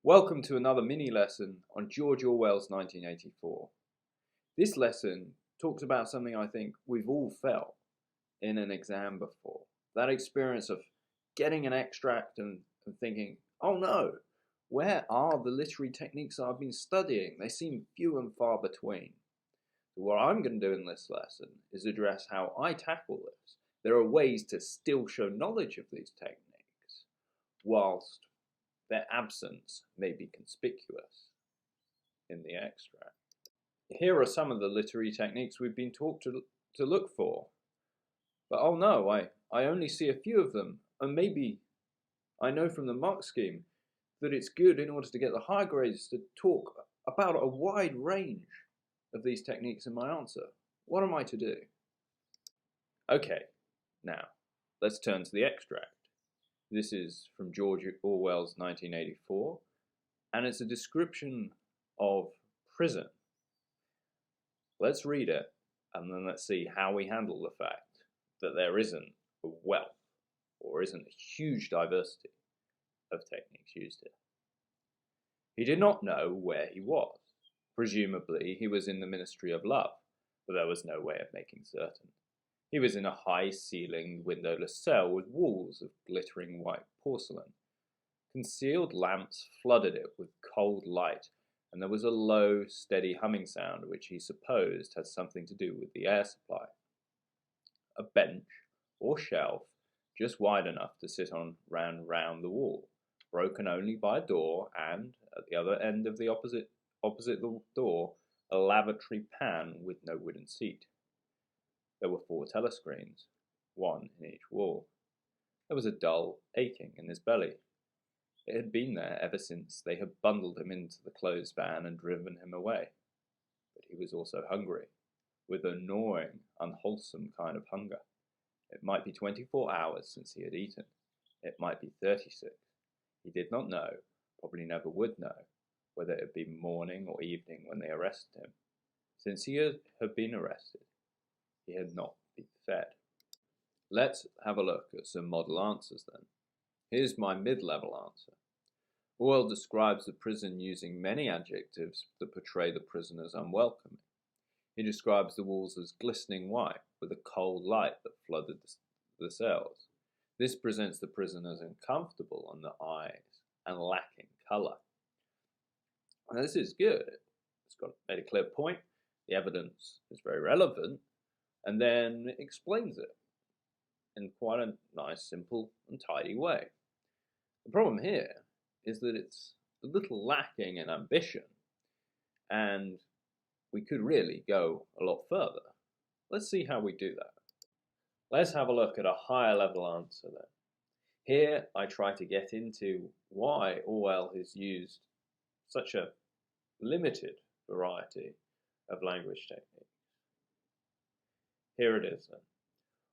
Welcome to another mini lesson on George Orwell's 1984. This lesson talks about something I think we've all felt in an exam before. That experience of getting an extract and thinking, oh no, where are the literary techniques I've been studying? They seem few and far between. So what I'm going to do in this lesson is address how I tackle this. There are ways to still show knowledge of these techniques whilst their absence may be conspicuous in the extract. Here are some of the literary techniques we've been taught to look for. But oh no, I only see a few of them, and maybe I know from the mark scheme that it's good in order to get the high grades to talk about a wide range of these techniques in my answer. What am I to do? Okay, now let's turn to the extract. This is from George Orwell's 1984, and it's a description of prison. Let's read it, and then let's see how we handle the fact that there isn't a wealth, or isn't a huge diversity of techniques used here. He did not know where he was. Presumably, he was in the Ministry of Love, but there was no way of making certain. He was in a high-ceilinged, windowless cell with walls of glittering white porcelain. Concealed lamps flooded it with cold light, and there was a low, steady humming sound which he supposed had something to do with the air supply. A bench, or shelf, just wide enough to sit on ran round the wall, broken only by a door, and, at the other end of the opposite the door, a lavatory pan with no wooden seat. There were 4 telescreens, 1 in each wall. There was a dull aching in his belly. It had been there ever since they had bundled him into the closed van and driven him away. But he was also hungry, with a gnawing, unwholesome kind of hunger. It might be 24 hours since he had eaten. It might be 36. He did not know, probably never would know, whether it had been morning or evening when they arrested him. Since he had been arrested, he had not been fed. Let's have a look at some model answers then. Here's my mid-level answer. Orwell describes the prison using many adjectives that portray the prison as unwelcoming. He describes the walls as glistening white with a cold light that flooded the cells. This presents the prison as uncomfortable on the eyes and lacking colour. Now, this is good. It's got made a clear point. The evidence is very relevant. And then it explains it in quite a nice, simple and tidy way. The problem here is that it's a little lacking in ambition, and we could really go a lot further. Let's see how we do that. Let's have a look at a higher level answer then. Here I try to get into why Orwell has used such a limited variety of language techniques. Here it is then.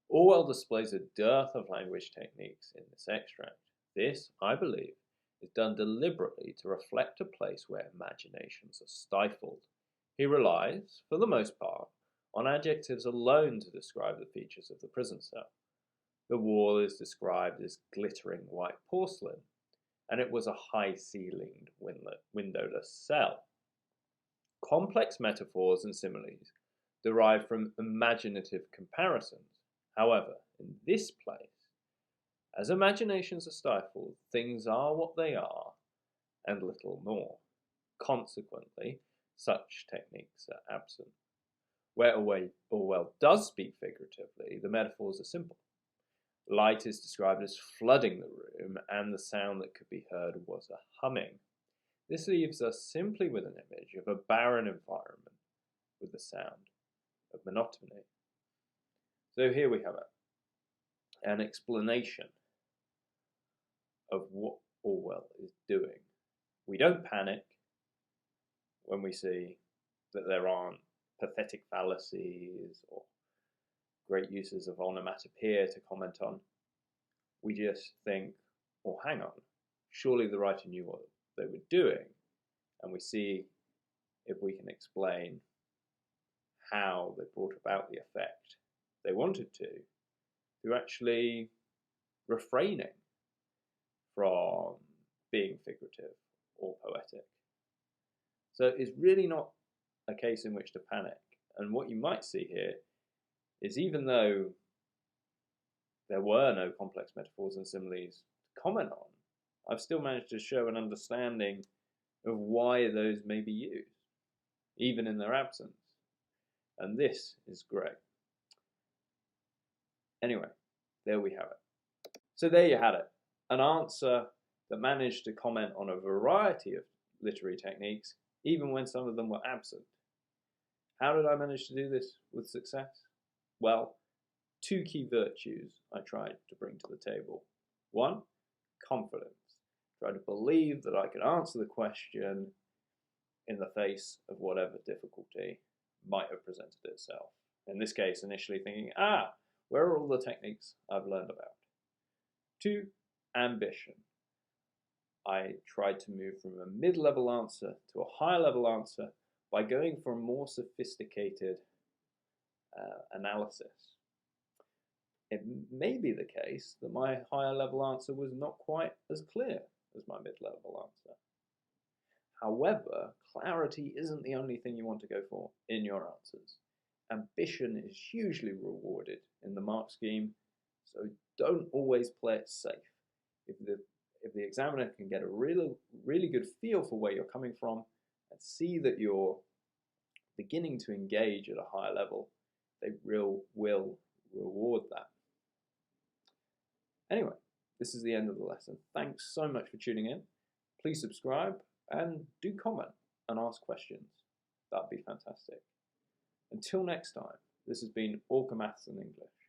Orwell displays a dearth of language techniques in this extract. This, I believe, is done deliberately to reflect a place where imaginations are stifled. He relies, for the most part, on adjectives alone to describe the features of the prison cell. The wall is described as glittering white porcelain, and it was a high-ceilinged, windowless cell. Complex metaphors and similes derived from imaginative comparisons. However, in this place, as imaginations are stifled, things are what they are, and little more. Consequently, such techniques are absent. Where Orwell does speak figuratively, the metaphors are simple. Light is described as flooding the room, and the sound that could be heard was a humming. This leaves us simply with an image of a barren environment with the sound of monotony. So here we have it, an explanation of what Orwell is doing. We don't panic when we see that there aren't pathetic fallacies or great uses of onomatopoeia to comment on. We just think, oh, hang on, surely the writer knew what they were doing, and we see if we can explain how they brought about the effect they wanted to through actually refraining from being figurative or So it's really not a case in which to panic. And what you might see here is, even though there were no complex metaphors and similes to comment on, I've still managed to show an understanding of why those may be used, even in their absence. And this is great. Anyway, there we have it. So there you had it, an answer that managed to comment on a variety of literary techniques, even when some of them were absent. How did I manage to do this with success? Well, two key virtues I tried to bring to the table. One, confidence. Try to believe that I could answer the question in the face of whatever difficulty might have presented itself. In this case, initially thinking, where are all the techniques I've learned about? Two, ambition. I tried to move from a mid-level answer to a higher-level answer by going for a more sophisticated analysis. It may be the case that my higher-level answer was not quite as clear as my mid-level answer. However, clarity isn't the only thing you want to go for in your answers. Ambition is hugely rewarded in the mark scheme, so don't always play it safe. If the examiner can get a really good feel for where you're coming from and see that you're beginning to engage at a higher level, they will reward that. Anyway, this is the end of the lesson. Thanks so much for tuning in. Please subscribe and do comment and ask questions. That'd be fantastic. Until next time, this has been Orca Maths and English.